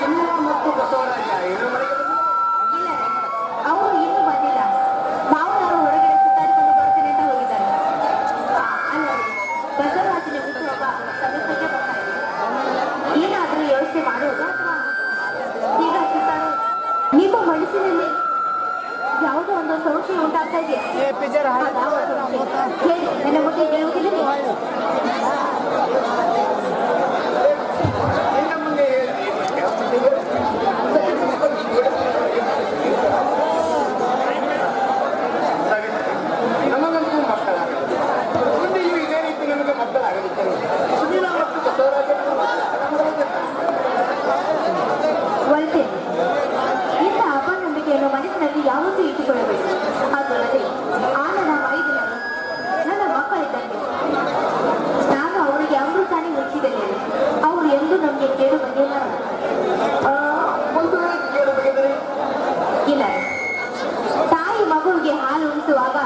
ಮತ್ತು ಬಸವರಾಜ ಏನು ಮನೆಗೆ ಇಲ್ಲ ಅವರು ಇನ್ನೂ ಬಂದಿಲ್ಲ. ಮಾವನವರು ಹೊರಗಡೆ ಸುತ್ತಾಡಿಕೊಂಡು ಬರ್ತೇನೆ ಅಂತ ಹೋಗಿದ್ದಾರೆ. ಅಲ್ಲ ಬಸವರಾಜನ ಹುಟ್ಟುಹಬ್ಬ ಸದಸ್ಯಕ್ಕೆ ಬರ್ತಾ ಇದೆ. ಏನಾದರೂ ಯೋಚನೆ ಮಾಡೋದು ಅಥವಾ ಈಗ ಸುತ್ತಾಡೋ ನಿಮ್ಮ ಮನಸ್ಸಿನಲ್ಲಿ ಯಾವುದೋ ಒಂದು ಸಂಶಯ ಉಂಟಾಗ್ತಾ ಇದೆಯಾ? ಹೇಳಿ, ನನ್ನ ಬಗ್ಗೆ ಹೇಳುವುದಿಲ್ಲ. ನಮಗಂತೂ ಮಕ್ಕಳಾಗಲಿಲ್ಲ. ಮುಂದೆಯೂ ಇದೇ ರೀತಿ ನಮಗೆ ಮಕ್ಕಳಾಗಲಿದ್ದರು ಸುನೀಲ ಮತ್ತು ಬಸವರಾಜ ಒಳ್ಳೆ ಇಂಥ ಅಪನಂಬಿಕೆಯನ್ನು ಮನಸ್ಸಿನಲ್ಲಿ ಯಾವತ್ತೂ ಇಟ್ಟುಕೊಳ್ಳಬೇಕು. ಅದಲ್ಲದೆ ಆ ನನ್ನ ಮೈದಿನರು ನನ್ನ ಮಕ್ಕಳಿದ್ದಂತೆ. ನಾನು ಅವರಿಗೆ ಅಮೃತಾನೇ ಮುಚ್ಚಿದ್ದೇನೆ. ಅವರು ಎಂದೂ ನಮಗೆ ಕೇಳು ಬಂದಿಲ್ಲ. ಒಂದು ವೇಳೆ ಕೇಳು ಬಗೆದರೆ ಇಲ್ಲ, ತಾಯಿ ಮಗುವಿಗೆ ಹಾಲು ಉಣಿಸುವಾಗ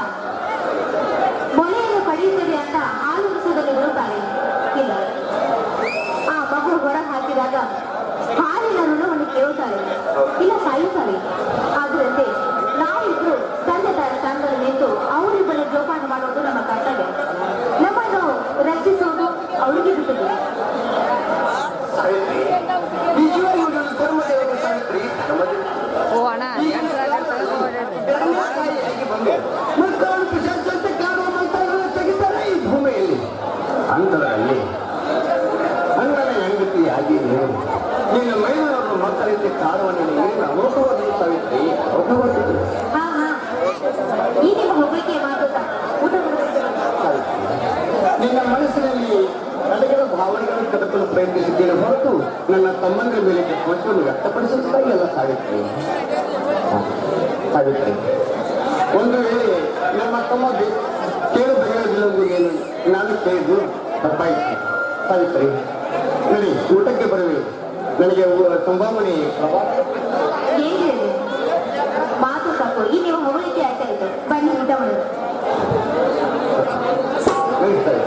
ಮೊಲೆಯನ್ನು ಕಡಿಯುತ್ತದೆ ಅಂತ ಹಾಲು ಉಣಿಸುವುದನ್ನು ಬಿಡುತ್ತಾರೆ. ಇಲ್ಲ, ಆ ಮಗು ಹೊರ ಹಾಕಿದಾಗ ಹಾಲಿನ ಋಣವನ್ನು ಕೇಳುತ್ತಾರೆ, ಇಲ್ಲ ಸಾಯುತ್ತಾರೆ. ಅದರಂತೆ ನಾವಿಬ್ರು ತಂದೆ ತಾಯಿ ಸ್ಥಾನದಲ್ಲಿ ನಿಂತು ಅವರಿಬ್ಬರ ಜೋಪಾನ ಮಾಡುವುದು ನಮ್ಮ ಕರ್ತವ್ಯ. ನಮ್ಮನ್ನು ರಕ್ಷಿಸುವುದು ಅವರಿಗೆ ಬಿಟ್ಟದ್ದು. ಸಾವಿತ್ರಿ, ನಿಜವಾಗಿಯೂ ನನ್ನ ಧರ್ಮದೇವರು ಸಾವಿತ್ರಿ. ಮಕ್ಕಳು ಪಿಶಾಚಂತೆ ಕಾಡುವ ಮಂತ್ರಗಳನ್ನು ತೆಗಿತಾರೆ ಈ ಭೂಮಿಯಲ್ಲಿ. ಅಂದರಲ್ಲಿ ಅಂಗನ ಹೆಂಡತಿಯಾಗಿ ನಿನ್ನ ಮೈನವರು ಮಕ್ಕಳಿಂದ ಕಾಡುವ ನಿನಗೆ ಅಮೋಘವಾದ ಸಾವಿತ್ರಿ, ಅಮೋಘವಾದದ್ದು. ಹಾ ಹಾ, ಈ ನಿಮ್ಮ ಹೊಗಳಿಕೆ ಮಾತುತ್ತಾ ಊಟ ಸಾವಿತ್ರಿ, ನಿನ್ನ ಮನಸ್ಸಿನಲ್ಲಿ ನನಗಳ ಭಾವನೆಗಳನ್ನು ಕದಕಲು ಪ್ರಯತ್ನಿಸಿದ್ದೇನೆ ಹೊರತು ನನ್ನ ತಮ್ಮಂದ್ರ ಮೇಲೆ ಮನಸ್ಸನ್ನು ವ್ಯಕ್ತಪಡಿಸುತ್ತಾ ಇಲ್ಲ ಸಾವಿತ್ರಿ. ಸಾವಿತ್ರಿ, ಒಂದು ವೇಳೆ ನಮ್ಮ ತಮ್ಮ ಕೇಳು ಬಗೆಯೋದಿಲ್ಲೊಂದು ಏನು ನಾನು ಕೇಳಿದ್ದು ತಪ್ಪಾಯಿತು. ಸಾವಿತ್ರಿ, ನಡಿ ಊಟಕ್ಕೆ ಬರುವೆ. ನನಗೆ ಸಂಭಾವನೆ ಏನ್ ಹೇಳಿದೆ? ಮಾತು ಸಾಕು. ಈ ನೀವು ಹೊಗಳಿಕೆ ಆಯ್ತಾ ಇತ್ತು. ಬನ್ನಿ ಊಟ ಮಾಡೋದು. ನಡೀತಾರೆ.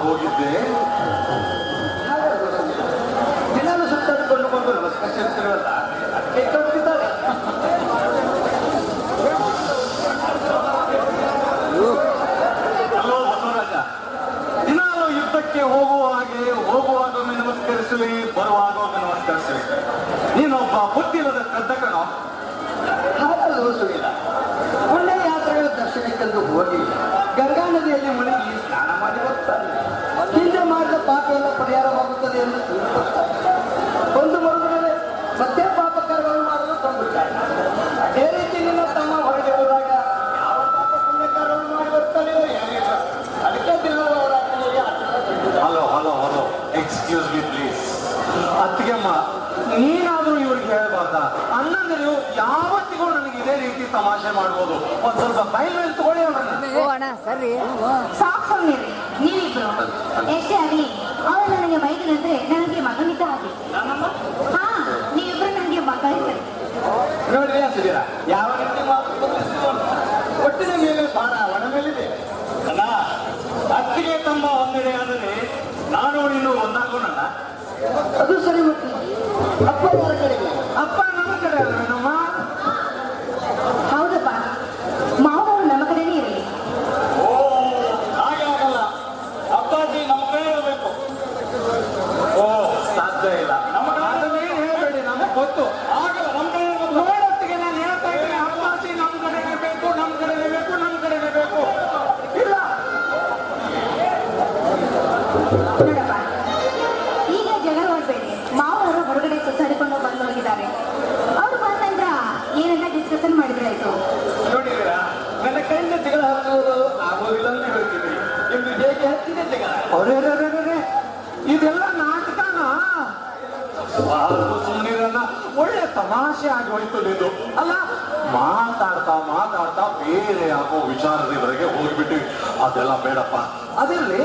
ಹೋಗಿದ್ದೆ. ದಿನಾಲು ಸುತ್ತಾಡಿಕೊಂಡು ಬಂದು ನಮಸ್ಕರಿಸಿರ್ತಿರಲ್ಲ, ಅದಕ್ಕೆ ಕಳಿಸಿದ್ದಾರೆ. ಅಲ್ಲೋ ಬಸವರಾಜ, ದಿನಾಲು ಯುದ್ಧಕ್ಕೆ ಹೋಗುವ ಹಾಗೆ ಹೋಗುವಾಗೊಮ್ಮೆ ನಮಸ್ಕರಿಸಲಿ, ಬರುವಾಗೊಮ್ಮೆ ನಮಸ್ಕರಿಸಲಿ. ನೀನೊಬ್ಬ ಬುದ್ಧಿಲ್ಲದ ಕದ್ದಕನೋ? ಹಾಗಲ್ಲೂ ಸುಳಿಲ್ಲ. ಒಳ್ಳೆಯ ಯಾತ್ರೆಗಳ ದರ್ಶನಕ್ಕೆಂದು ಹೋಗಿ ಗಂಗಾ ನದಿಯಲ್ಲಿ ಮುಳುಗಿ ಸ್ನಾನ ಮಾಡಿ ಬರ್ತಾನೆ. ಹಿಂದೆ ಮಾಡಿದ ಪಾಪ ಎಲ್ಲ ಪರಿಹಾರವಾಗುತ್ತದೆ ಎಂದು ತಿಳಿದುಕೊಳ್ತಾನೆ. ಒಂದು ಮರುದಿನವೇ ಮತ್ತೆ ಪಾಪ ಕಾರ್ಯಗಳನ್ನು ಮಾಡಲು ತಂದುಬಿಡ್ತಾನೆ. ಅದೇ ರೀತಿ ನಿನ್ನ ತಮ್ಮ ಹೊರಗೆ ಹೋದಾಗ ಯಾವ ಪಾಪ ಪುಣ್ಯ ಕಾರ್ಯವನ್ನು ಮಾಡಿ ಬರ್ತಾನೆಯೋ ಯಾರಿಲ್ಲ. ಅದಕ್ಕೆ ದಿನವೂ ಅವರ ಅಕ್ಕನಿಗೆ hello hello hello, excuse me please. ಅತ್ತಿಗೆಮ್ಮ, ನೀನಾದ್ರೂ ಇವ್ರಿಗೆ ಹೇಳ್ಬಾರ್ದ? ಅಣ್ಣಂದಿರು ಯಾವತ್ತಿಗೂ ನನಗೆ ಇದೇ ರೀತಿ ತಮಾಷೆ ಮಾಡ್ಬೋದು. ಒಂದ್ ಸ್ವಲ್ಪ ಫೈಲ್ ಮೇಲೆ ತಗೊಳ್ಳಿ ಅವ್ರನ್ನ. ಸರಿ ಸಾಕು ನೀವಿಬ್ರು ಎಷ್ಟೇ ಆಗಲಿ ಅವಳು ನನಗೆ ಮೈದನಂದ್ರೆ ನನಗೆ ಮಗನಿದ್ದ ಹಾಗೆ. ಹಾ, ನೀವಿಬ್ರು ನನಗೆ ಮಕ್ಕಳಿದ್ದರೆ ನೋಡ್ರಿ ಅಂತಿದ್ದೀರಾ, ಯಾವ ರೀತಿ ಮಾತು ಒಟ್ಟಿನ ಮೇಲೆ ಭಾರ ಅವನ ಮೇಲಿದೆ. ಅಣ್ಣ, ಅತ್ತಿಗೆ ತಮ್ಮ ಒಂದೆಡೆ ಆದರೆ ನಾನು ನೀನು ಒಂದಾಗೋಣ. ಅದು ಸರಿ. ಮತ್ತು ಅಪ್ಪ ಯಾರ ಕಡೆಗೆ? ಅಪ್ಪ ನಮ್ಮ ಕಡೆ ಅಲ್ವೇ ನಮ್ಮ? ಹೌದಪ್ಪ, ಮಾವನವರು ನಮ್ಮ ಕಡೆನೇ ಇರಲಿ. ಓ, ಹಾಗೆ ಆಗಲ್ಲ. ಅಪ್ಪಾಜಿ ನಮ್ಮ ಕಡೆ ಇರಬೇಕು. ಓ, ಸಾಧ್ಯ ಇಲ್ಲ. ನಮ್ಮ ಅದನ್ನೇ ಹೇಳ್ಬೇಡಿ, ನಮಗೆ ಗೊತ್ತು. ಆಗಲ್ಲ, ನಮ್ಮ ಕಡೆ ನೋಡೋತ್ತಿಗೆ ನಾನು ಹೇಳ್ತಾ ಇದ್ದೀನಿ, ಅಪ್ಪಾಜಿ ನಮ್ಮ ಕಡೆಗೆ ಬೇಕು, ನಮ್ಮ ಕಡೆಗೆ ಬೇಕು, ನಮ್ಮ ಕಡೆಗೆ ಬೇಕು. ಇಲ್ಲ, ನೋಡಪ್ಪ, ಈಗ ಜಗಳ ಮಾಡಬೇಡಿ. ಮಾವನವರು ಹೊರಗಡೆ ಸುತ್ತಾಡಿಕೊಂಡು ಬಂದು ಹೋಗಿದ್ದಾರೆ. ಅವರು ಬಂದ ನಂತರ ಏನನ್ನ ಡಿಸ್ಕಷನ್ ಮಾಡಿದ್ರೆ ಆಯ್ತು. ನೋಡಿದ್ದೀರಾ, ನನ್ನ ಕೈಯಿಂದ ಜಗಳ ಹಚ್ಚುವುದು ಆಗೋದಿಲ್ಲ ಅಂತ ಹೇಳ್ತಿದ್ರಿ. ನಿಮ್ದು ಹೇಗೆ ಹಚ್ಚಿದೆ ಜಗಳ? ಅವರೇ ಇದೆಲ್ಲ ನಾಟಕನ? ಸುಮ್ಮನಿರಲ್ಲ, ಒಳ್ಳೆ ತಮಾಷೆ ಆಗಿ ಹೋಯ್ತು ಇದು. ಅಲ್ಲ, ಮಾತಾಡ್ತಾ ಮಾತಾಡ್ತಾ ಬೇರೆ ಆಗೋ ವಿಚಾರದವರೆಗೆ ಹೋಗ್ಬಿಟ್ಟು ಅದೆಲ್ಲ ಬೇಡಪ್ಪ. ಅದಿರ್ಲಿ,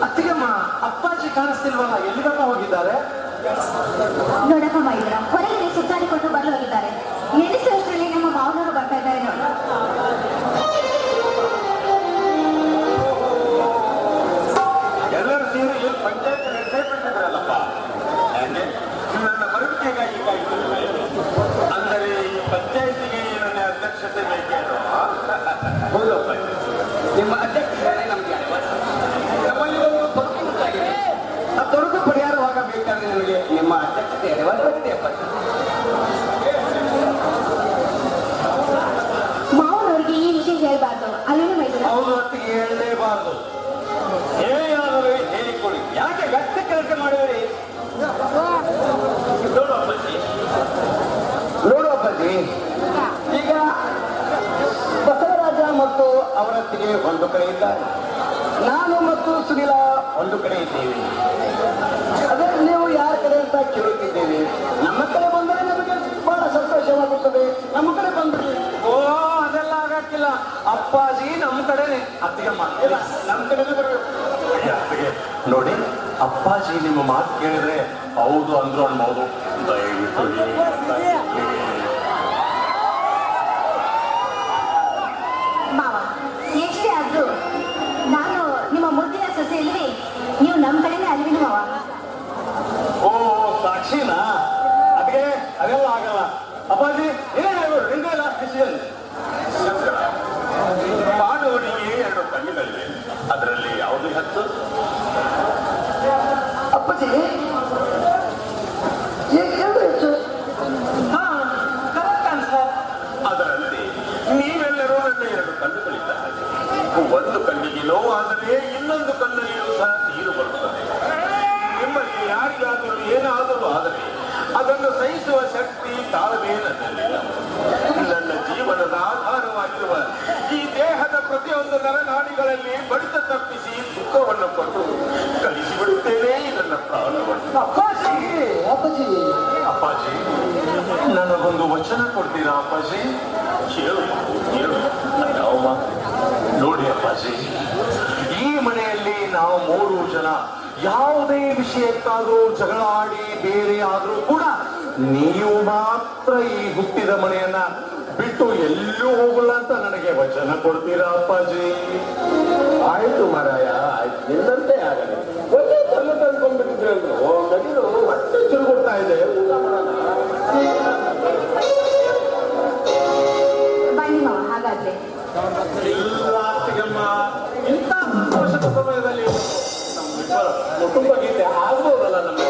ಅತ್ತಿಗೆಮ್ಮ, ಅಪ್ಪಾಜಿ ಕಾಣಿಸ್ತಿಲ್ವಲ್ಲ, ಎಲ್ಲಿಗಮ್ಮ ಹೋಗಿದ್ದಾರೆ? ನೋಡಪ್ಪ ಮೈದ್ರ ಹೊರಗಡೆ ಸುತ್ತಾಡಿಕೊಂಡು ಬಂದು ಹೋಗಿದ್ದಾರೆ. ನೆನೆಸುವಷ್ಟರಲ್ಲಿ ನಮ್ಮ ಮಾವನವರು ಬರ್ತಾ ಇದ್ದಾರೆ ನೋಡಿ. ಎಲ್ಲರೂ ಸೇರಿ ಇಲ್ಲಿ ಪಂಚಾಯತ್ ನಡೆಸಲ್ಪಟ್ಟಿದ್ರಲ್ಲಪ್ಪ. ಯಾಕೆ ನನ್ನ ಬರುವಿಕೆಗಾಗಿ ಕಾಯ್ತಿದ್ದಾರೆ. ಅಂದರೆ ಈ ಪಂಚಾಯತಿಗೆ ನನ್ನ ಅಧ್ಯಕ್ಷತೆ ಬೇಕೇನೋ? ಹೌದಪ್ಪ, ನಿಮ್ಮ ಅಧ್ಯಕ್ಷರೇ ನಮಗೆ ನಮ್ಮಲ್ಲಿ ಒಂದು ತೊಡಕು ಉಂಟಾಗಿದೆ. ಆ ತೊಡಕು ಪರಿಹಾರವಾಗಬೇಕಾದ್ರೆ ನಿಮಗೆ ನಿಮ್ಮ ಅಧ್ಯಕ್ಷತೆ ಅನಿವಾರ್ಯವಾಗಿದೆ. ಅಪ್ಪ, ಮಾವನವರಿಗೆ ಈ ವಿಷಯ ಹೇಳ್ಬಾರ್ದು ಅಲ್ಲೇನು ಮೈದ್ರ? ಹೌದು, ಹೊತ್ತಿಗೆ ಹೇಳಲೇಬಾರದು. ಏನಾದರೂ ಹೇಳಿಕೊಳ್ಳಿ. ಯಾಕೆ ವ್ಯಕ್ತ ಕೆಲಸ ಮಾಡಿದ್ರಿ? ನೋಡು ಅಪ್ಪಾಜಿ, ಈಗ ಬಸವರಾಜ ಮತ್ತು ಅವರೊತ್ತಿಗೆ ಒಂದು ಕಡೆ ಇದ್ದಾರೆ, ನಾನು ಮತ್ತು ಸುನಿಲ ಒಂದು ಕಡೆ ಇದ್ದೇವೆ. ಅದೇ ನೀವು ಯಾರ ಕಡೆ ಅಂತ ಕೇಳುತ್ತಿದ್ದೇವೆ. ನಮ್ಮ ಕಡೆ ಬಂದರೆ ನಮಗೆ ಬಹಳ ಸಂತೋಷವಾಗುತ್ತದೆ. ನಮ್ಮ ಕಡೆ ಬಂದರೆ ಓ, ಅದೆಲ್ಲ ಆಗಕ್ಕಿಲ್ಲ. ಅಪ್ಪಾಜಿ ನಮ್ಮ ಕಡೆನೆ. ಅತ್ತಿಗೆಮ್ಮ, ಇಲ್ಲ, ನಮ್ಮ ಕಡೆನೇ ಬರಬೇಕು. ಅತ್ತಿಗೆ ನೋಡಿ, ಅಪ್ಪಾಜಿ ನಿಮ್ಮ ಮಾತು ಕೇಳಿದ್ರೆ ಹೌದು ಅಂದ್ರು ಅನ್ಬೋದು. ದಯವಿಟ್ಟು ಮಾವ, ಎಷ್ಟೇ ಆದ್ರೂ ನಾನು ನಿಮ್ಮ ಮುದ್ದಿನ ಸೊಸೆಯಲ್ಲಿ ನೀವು ನಮ್ಮ ಕಡೆನೇ ಅಲ್ವಿನ ಮಾವ. ಪಕ್ಷಿನ ಅದಕ್ಕೆ ಅದೆಲ್ಲ ಆಗಲ್ಲ. ಅಪ್ಪಾಜಿ ಏನಾದ್ರು ನಿಂದೇ ಲಾಸ್ಟ್ ಡಿಸಿಷನ್. ಮಾಡುವವನಿಗೆ 2 ಕಣ್ಣುಗಳಿವೆ, ಅದರಲ್ಲಿ ಯಾವುದು ಹೆಚ್ಚು? ಅಪ್ಪಾಜಿ ಎರಡು ಹೆಚ್ಚು. ಹಾ, ಕರೆಕ್ಟ್ ಆನ್ಸರ್. ಅದರಂತೆ ನೀವೆಲ್ಲರೂ ನನ್ನ 2 ಕಣ್ಣುಗಳಿದ್ದ ಹಾಗೆ. ಒಂದು ಕಣ್ಣಿಗೆ ನೋವಾದರೆ ಇನ್ನೊಂದು ಕಣ್ಣಲ್ಲಿಯೂ ಸಹ ನೀರು ಬರುತ್ತದೆ. ನಿಮ್ಮಲ್ಲಿ ಯಾರಿಗಾದರೂ ಏನಾದರೂ ಆದರೆ ಅದನ್ನು ಸಹಿಸುವ ಶಕ್ತಿ ತಾಳ್ಮೆ ನನ್ನಲ್ಲಿಲ್ಲ. ನನ್ನ ಜೀವನದ ಆಧಾರವಾಗಿರುವ ಈ ದೇಹದ ಪ್ರತಿಯೊಂದು ನರನಾಡಿಗಳಲ್ಲಿ ಬಡಿತ ತಪ್ಪಿಸಿ ದುಃಖವನ್ನು ಕೊಟ್ಟು ಕಳಿಸಿಬಿಡುತ್ತೇನೆ ನನ್ನ ಪ್ರಾಣವನ್ನು. ಅಪ್ಪಾಜಿ ಅಪ್ಪಾಜಿ ಅಪ್ಪಾಜಿ, ನನಗೊಂದು ವಚನ ಕೊಡ್ತೀರಾ ಅಪ್ಪಾಜಿ? ಕೇಳು ಕೇಳು, ಯಾವ ಮಾತು? ನೋಡಿ ಅಪ್ಪಾಜಿ, ಈ ಮನೆಯಲ್ಲಿ ನಾವು 3 ಜನ ಯಾವುದೇ ವಿಷಯಕ್ಕಾದ್ರೂ ಜಗಳ ಆಡಿ ಬೇರೆ ಆದ್ರೂ ಕೂಡ ನೀವು ಮಾತ್ರ ಈ ಹುಟ್ಟಿದ ಮನೆಯನ್ನ ಬಿಟ್ಟು ಎಲ್ಲೂ ಹೋಗಲ್ಲ ಅಂತ ನನಗೆ ವಚನ ಕೊಡ್ತೀರಾ ಅಪ್ಪಾಜಿ? ಆಯ್ತು ಮಾರಾಯ, ಆಯ್ತು, ನಿನ್ನಂತೆ ಆಗಲಿ. ಒಂದೇ ತಲೆ ತಂದ್ಕೊಂಡ್ಬಿಟ್ಟಿದ್ರೆ ಅಂದ್ರು ನಗಿರು ಮತ್ತೆ ತಿರುಗುಡ್ತಾ ಇದೆ. ಊಟ ಮಾಡೋಣ. ಬನ್ನಿ ಮಾವ, ಹಾಗಾದ್ರೆ ಇಲ್ಲ ಅತ್ತಿಗೆಮ್ಮ, ಇಂಥ ಸಂತೋಷದ ಸಮಯದಲ್ಲಿ ನಮ್ಮಿಬ್ಬರ ಕುಟುಂಬ ಗೀತೆ ಆಗ್ಬೋದಲ್ಲ ನಮಗೆ?